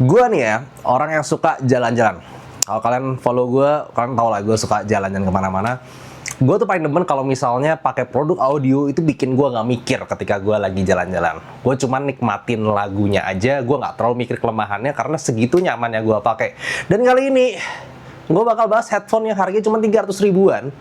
Gue nih ya, orang yang suka jalan-jalan. Kalau kalian follow gue, kalian tau lah gue suka jalan-jalan kemana-mana. Gue tuh paling demen kalau misalnya pakai produk audio itu bikin gue nggak mikir ketika gue lagi jalan-jalan. Gue cuma nikmatin lagunya aja, gue nggak terlalu mikir kelemahannya karena segitu nyamannya gue pakai. Dan kali ini, gue bakal bahas headphone yang harganya cuma 300 ribuan.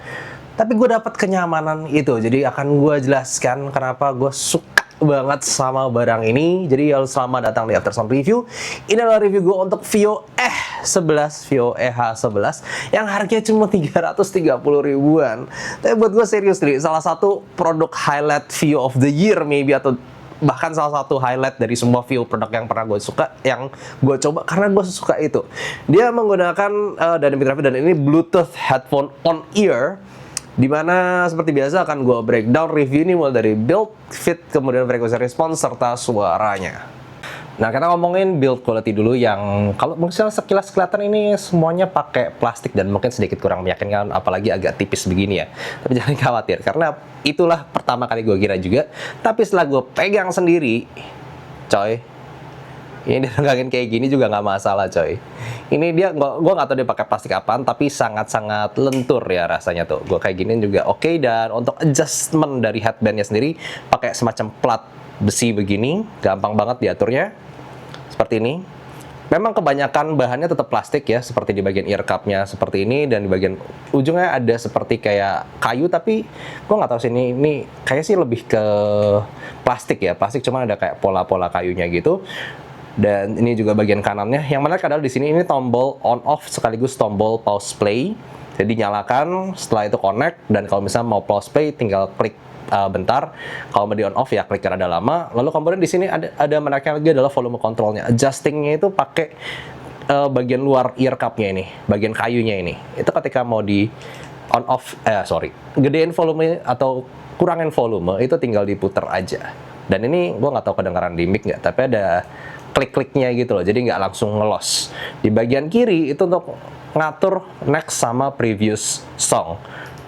Tapi gue dapat kenyamanan itu, jadi akan gue jelaskan kenapa gue suka banget sama barang ini. Jadi selamat datang di Aftersound Review. Ini adalah review gue untuk Vio E11, Vio EH11 yang harganya cuma 330 ribuan. Tapi buat gue serius nih, salah satu produk highlight Vio of the year maybe, atau bahkan salah satu highlight dari semua Vio produk yang pernah gue suka, yang gue coba karena gue suka itu. Dia menggunakan Dynamic Driver dan ini Bluetooth headphone on ear, dimana seperti biasa akan gue breakdown review ini mulai dari build, fit, kemudian frekuensi respons, serta suaranya. Nah, kita ngomongin build quality dulu, yang kalau misalnya sekilas kelihatan ini semuanya pakai plastik dan mungkin sedikit kurang meyakinkan, apalagi agak tipis begini ya. Tapi jangan khawatir, karena itulah pertama kali gue kira juga. Tapi setelah gue pegang sendiri, coy, ini direngangin kayak gini juga nggak masalah, coy. Ini dia, gue nggak tahu dia pakai plastik apaan, tapi sangat-sangat lentur ya rasanya tuh. Gue kayak gini juga oke. Dan untuk adjustment dari headbandnya sendiri, pakai semacam plat besi begini, gampang banget diaturnya. Seperti ini. Memang kebanyakan bahannya tetap plastik ya, seperti di bagian ear cup-nya seperti ini, dan di bagian ujungnya ada seperti kayak kayu, tapi gue nggak tahu sih ini kayak sih lebih ke plastik ya, plastik, cuma ada kayak pola-pola kayunya gitu. Dan ini juga bagian kanannya. Yang menarik adalah di sini ini tombol on off sekaligus tombol pause play. Jadi nyalakan, setelah itu connect, dan kalau misalnya mau pause play tinggal klik bentar. Kalau mau di on off ya klik rada lama. Lalu kemudian di sini ada menariknya lagi adalah volume controlnya. Adjustingnya itu pakai bagian luar ear cup-nya ini, bagian kayunya ini. Itu ketika mau di on off, gedein volume atau kurangin volume, itu tinggal diputer aja. Dan ini gue nggak tahu kedengaran di mic nggak, tapi ada klik-kliknya gitu loh, jadi nggak langsung ngelos. Di bagian kiri itu untuk ngatur next sama previous song.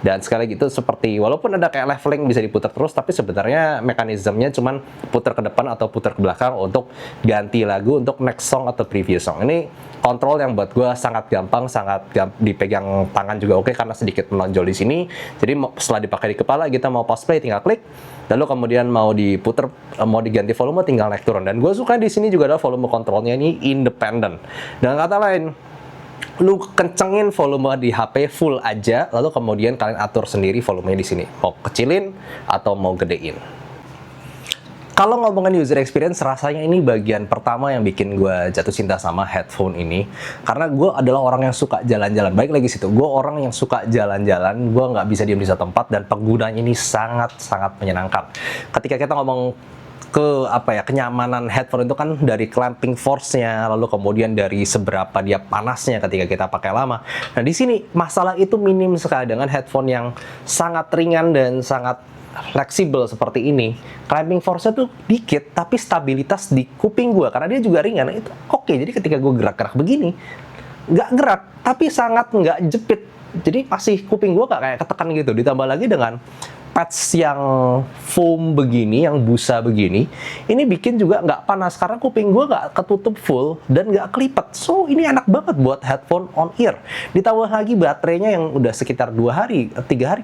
Dan sekali lagi itu seperti, walaupun ada kayak leveling bisa diputar terus, tapi sebenarnya mekanismenya cuman putar ke depan atau putar ke belakang untuk ganti lagu untuk next song atau previous song. Ini kontrol yang buat gue sangat gampang, dipegang tangan juga oke, karena sedikit menonjol di sini. Jadi setelah dipakai di kepala, kita mau pause play tinggal klik, lalu kemudian mau diputer, mau diganti volume tinggal naik turun. Dan gue suka di sini juga ada volume kontrolnya ini independent. Dengan kata lain, lu kencengin volume di HP full aja, lalu kemudian kalian atur sendiri volumenya di sini. Mau kecilin atau mau gedein. Kalau ngomongin user experience, rasanya ini bagian pertama yang bikin gue jatuh cinta sama headphone ini. Karena gue adalah orang yang suka jalan-jalan. Baik lagi situ, gue orang yang suka jalan-jalan. Gue nggak bisa diam di satu tempat, dan penggunanya ini sangat-sangat menyenangkan. Ketika kita ngomong ke kenyamanan headphone itu kan dari clamping force-nya, lalu kemudian dari seberapa dia panasnya ketika kita pakai lama. Nah, di sini masalah itu minim sekali dengan headphone yang sangat ringan dan sangat fleksibel seperti ini. Clamping force-nya tuh dikit, tapi stabilitas di kuping gue, karena dia juga ringan, itu oke. Jadi ketika gue gerak-gerak begini, nggak gerak, tapi sangat nggak jepit. Jadi masih kuping gue nggak kayak ketekan gitu. Ditambah lagi dengan pads yang foam begini, yang busa begini, ini bikin juga nggak panas karena kuping gue nggak ketutup full dan nggak kelipet. So ini enak banget buat headphone on ear. Ditambah lagi baterainya yang udah sekitar 3 hari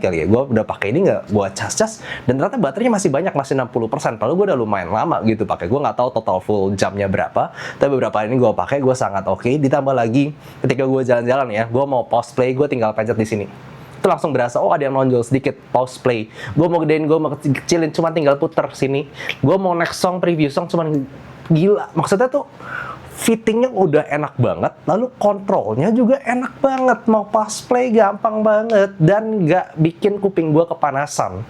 kali ya, gue udah pakai ini nggak buat cas-cas, dan ternyata baterainya masih banyak, masih 60%. Lalu gue udah lumayan lama gitu pakai. Gue nggak tahu total full jamnya berapa, tapi beberapa hari ini gue pakai, gue sangat oke. Ditambah lagi ketika gue jalan-jalan ya, gue mau pause play, gue tinggal pencet di sini. Itu langsung berasa, oh ada yang nonjol sedikit, pause play. Gue mau gedein, gue mau kecilin, cuma tinggal puter sini. Gue mau next song, preview song, cuman gila. Maksudnya tuh fittingnya udah enak banget, lalu kontrolnya juga enak banget. Mau pause play gampang banget, dan nggak bikin kuping gue kepanasan.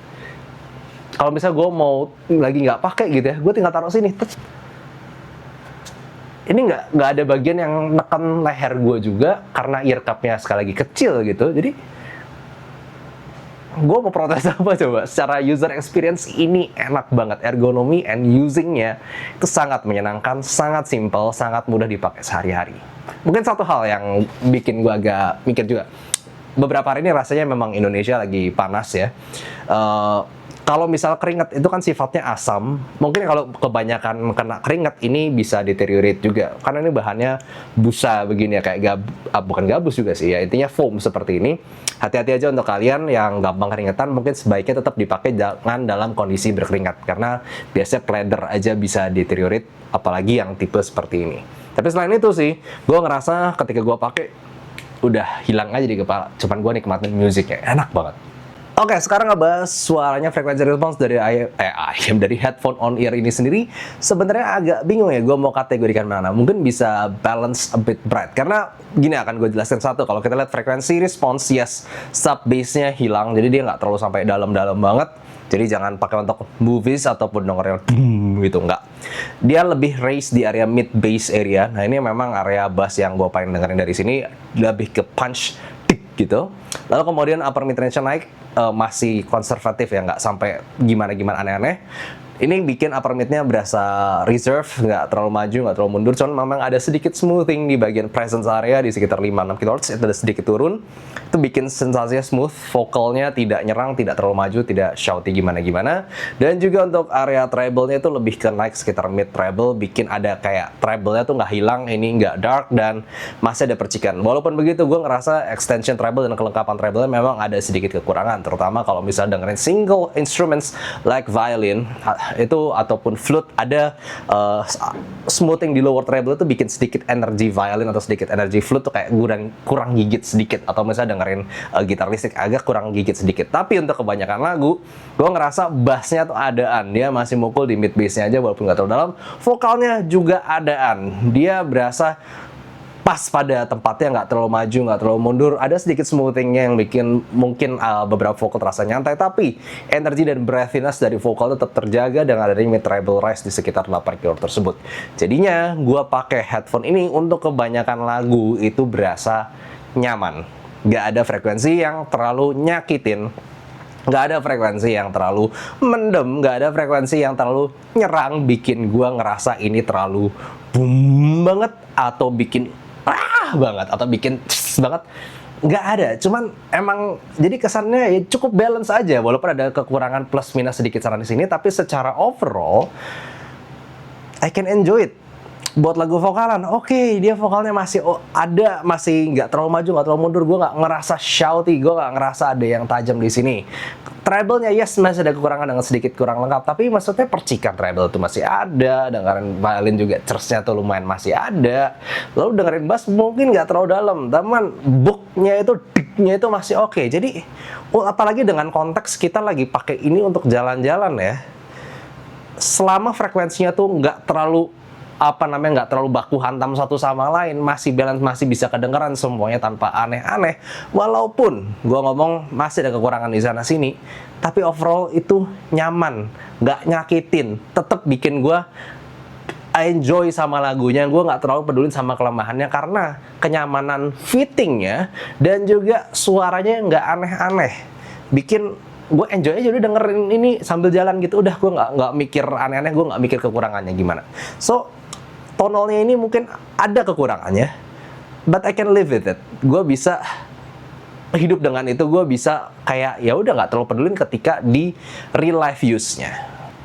Kalau misalnya gue mau lagi nggak pakai gitu ya, gue tinggal taruh sini. Ini nggak ada bagian yang neken leher gue juga, karena ear cup-nya sekali lagi kecil gitu. Jadi gue mau protes apa coba? Secara user experience ini enak banget, ergonomi and usingnya itu sangat menyenangkan, sangat simple, sangat mudah dipakai sehari-hari. Mungkin satu hal yang bikin gue agak mikir juga, beberapa hari ini rasanya memang Indonesia lagi panas ya. Kalau misal keringat itu kan sifatnya asam, mungkin kalau kebanyakan kena keringat ini bisa deteriorate juga. Karena ini bahannya busa begini ya, kayak bukan gabus juga sih ya, intinya foam seperti ini. Hati-hati aja untuk kalian yang gampang keringetan, mungkin sebaiknya tetap dipakai jangan dalam kondisi berkeringat. Karena biasanya leather aja bisa deteriorate, apalagi yang tipe seperti ini. Tapi selain itu sih, gue ngerasa ketika gue pakai, udah hilang aja di kepala. Cuman gue nikmatin musiknya, enak banget. Oke, sekarang ngebahas suaranya, frekuensi response dari dari headphone on ear ini sendiri. Sebenarnya agak bingung ya, gue mau kategorikan mana. Mungkin bisa balance a bit bright. Karena gini akan gue jelaskan satu. Kalau kita lihat frekuensi response, yes, sub bass-nya hilang. Jadi dia nggak terlalu sampai dalam-dalam banget. Jadi jangan pakai untuk movies ataupun dengerin gitu, enggak. Dia lebih raise di area mid bass area. Nah ini memang area bass yang gue paling dengerin dari sini. Lebih ke punch, tik gitu. Lalu kemudian upper mid range-nya naik. Masih konservatif ya, nggak sampai gimana-gimana aneh-aneh. Ini bikin upper mid-nya berasa reserve, nggak terlalu maju, nggak terlalu mundur. Cuman memang ada sedikit smoothing di bagian presence area di sekitar 5-6 kHz, itu ada sedikit turun. Itu bikin sensasinya smooth, vokalnya tidak nyerang, tidak terlalu maju, tidak shouty gimana-gimana. Dan juga untuk area treble-nya itu lebih ke naik sekitar mid treble, bikin ada kayak treble-nya tuh nggak hilang, ini nggak dark, dan masih ada percikan. Walaupun begitu, gue ngerasa extension treble dan kelengkapan treble-nya memang ada sedikit kekurangan, terutama kalau misalnya dengerin single instruments like violin, itu ataupun flute, ada smoothing di lower treble itu bikin sedikit energi violin atau sedikit energi flute tuh kayak kurang gigit sedikit, atau misalnya dengerin gitar listrik agak kurang gigit sedikit. Tapi untuk kebanyakan lagu, gue ngerasa bassnya tuh adaan, dia masih mukul di mid bassnya aja walaupun nggak terlalu dalam. Vokalnya juga adaan, dia berasa pas pada tempatnya, nggak terlalu maju, nggak terlalu mundur. Ada sedikit smoothingnya yang bikin mungkin beberapa vokal terasa nyantai, tapi energi dan breathiness dari vokal tetap terjaga dengan adanya mid treble rise di sekitar 8 kHz tersebut. Jadinya gue pakai headphone ini untuk kebanyakan lagu itu berasa nyaman. Nggak ada frekuensi yang terlalu nyakitin, nggak ada frekuensi yang terlalu mendem, nggak ada frekuensi yang terlalu nyerang bikin gue ngerasa ini terlalu boom banget atau bikin banget atau bikin banget. Nggak ada, cuman emang jadi kesannya ya cukup balance aja, walaupun ada kekurangan plus minus sedikit sana di sini, tapi secara overall I can enjoy it. Buat lagu vokalan, oke, dia vokalnya masih ada, masih nggak terlalu maju, nggak terlalu mundur. Gue nggak ngerasa shouty, gue nggak ngerasa ada yang tajam di sini. Treble-nya yes masih ada kekurangan dengan sedikit kurang lengkap, tapi maksudnya percikan treble itu masih ada. Dengerin violin juga church-nya tuh lumayan masih ada. Lalu dengerin bass mungkin nggak terlalu dalam, teman. Book-nya itu, dick-nya itu masih oke. Jadi apalagi dengan konteks kita lagi pakai ini untuk jalan-jalan ya. Selama frekuensinya tuh nggak terlalu nggak terlalu baku hantam satu sama lain, masih balance, masih bisa kedengeran semuanya tanpa aneh-aneh. Walaupun gua ngomong masih ada kekurangan di sana sini, tapi overall itu nyaman, nggak nyakitin, tetap bikin gua enjoy sama lagunya. Gue nggak terlalu peduli sama kelemahannya karena kenyamanan fittingnya dan juga suaranya nggak aneh-aneh, bikin gue enjoy aja udah dengerin ini sambil jalan gitu. Udah, gue nggak mikir aneh-aneh, gue nggak mikir kekurangannya gimana. So tonalnya ini mungkin ada kekurangannya, but I can live with it. Gue bisa hidup dengan itu, gue bisa kayak ya udah nggak terlalu pedulin ketika di real life use-nya.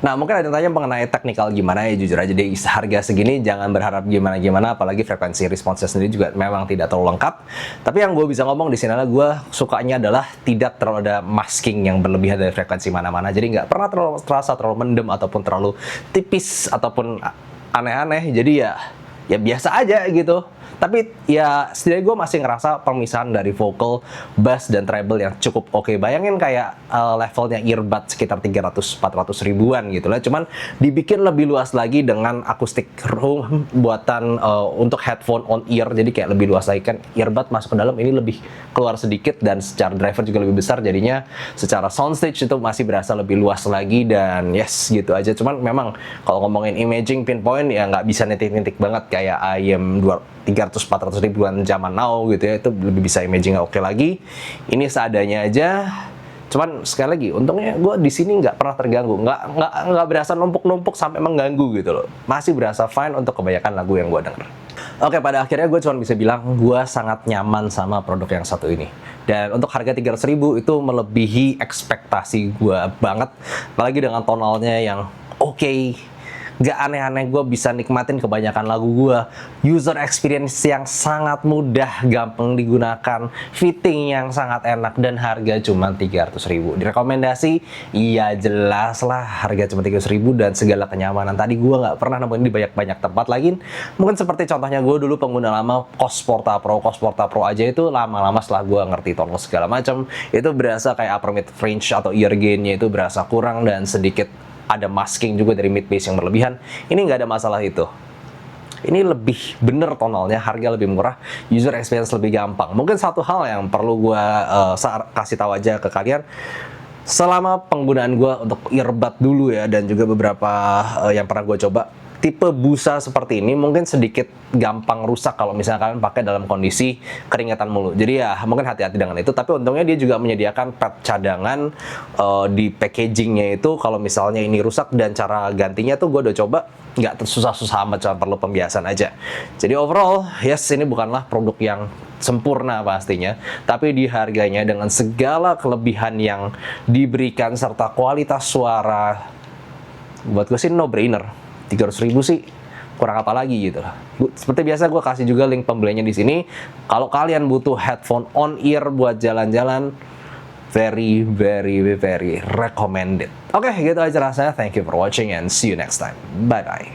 Nah, mungkin ada yang tanya mengenai teknikal gimana, ya jujur aja deh, harga segini jangan berharap gimana-gimana, apalagi frekuensi responsnya sendiri juga memang tidak terlalu lengkap. Tapi yang gue bisa ngomong di sini adalah gue sukanya adalah tidak terlalu ada masking yang berlebihan dari frekuensi mana-mana, jadi nggak pernah terasa terlalu mendem ataupun terlalu tipis ataupun aneh-aneh. Jadi ya biasa aja gitu. Tapi ya setidaknya gue masih ngerasa pemisahan dari vocal, bass, dan treble yang cukup oke. Bayangin kayak levelnya earbud sekitar 300-400 ribuan gitu lah. Cuman dibikin lebih luas lagi dengan acoustic room buatan untuk headphone on ear. Jadi kayak lebih luas lagi kan. Earbud masuk ke dalam, ini lebih keluar sedikit dan secara driver juga lebih besar. Jadinya secara soundstage itu masih berasa lebih luas lagi dan yes gitu aja. Cuman memang kalau ngomongin imaging pinpoint ya nggak bisa nitik-nitik banget kayak IM 300-400 ribuan zaman now gitu ya. Itu lebih bisa imaging oke lagi. Ini seadanya aja. Cuman sekali lagi, untungnya gue di sini nggak pernah terganggu, nggak berasa numpuk-numpuk sampai mengganggu gitu loh. Masih berasa fine untuk kebanyakan lagu yang gue denger. Oke, pada akhirnya gue cuma bisa bilang gue sangat nyaman sama produk yang satu ini. Dan untuk harga 300.000 itu melebihi ekspektasi gue banget. Apalagi dengan tonalnya yang oke, gak aneh-aneh, gue bisa nikmatin kebanyakan lagu gue. User experience yang sangat mudah, gampang digunakan, fitting yang sangat enak, dan harga cuma 300.000. Direkomendasi? Iya jelas lah, harga cuma 300.000 dan segala kenyamanan. Tadi gue gak pernah nemuin di banyak-banyak tempat lagi. Mungkin seperti contohnya gue dulu pengguna lama Kos Porta Pro aja itu lama-lama setelah gue ngerti tonal segala macam, itu berasa kayak upper mid range atau ear gain-nya itu berasa kurang dan sedikit ada masking juga dari mid bass yang berlebihan. Ini nggak ada masalah itu. Ini lebih bener tonalnya, harga lebih murah, user experience lebih gampang. Mungkin satu hal yang perlu gue kasih tahu aja ke kalian, selama penggunaan gue untuk earbud dulu ya, dan juga beberapa yang pernah gue coba, tipe busa seperti ini mungkin sedikit gampang rusak kalau misalnya kalian pakai dalam kondisi keringetan mulu. Jadi ya mungkin hati-hati dengan itu. Tapi untungnya dia juga menyediakan pad cadangan di packagingnya itu. Kalau misalnya ini rusak, dan cara gantinya tuh gue udah coba, nggak susah-susah amat, cuma perlu pembiasan aja. Jadi overall, yes, ini bukanlah produk yang sempurna pastinya, tapi di harganya dengan segala kelebihan yang diberikan serta kualitas suara, buat gue sih no brainer. 300.000 sih kurang apa lagi gitu lah. Seperti biasa gue kasih juga link pembeliannya di sini. Kalau kalian butuh headphone on ear buat jalan-jalan, very recommended. Oke, gitu aja rasanya. Thank you for watching and see you next time. Bye bye.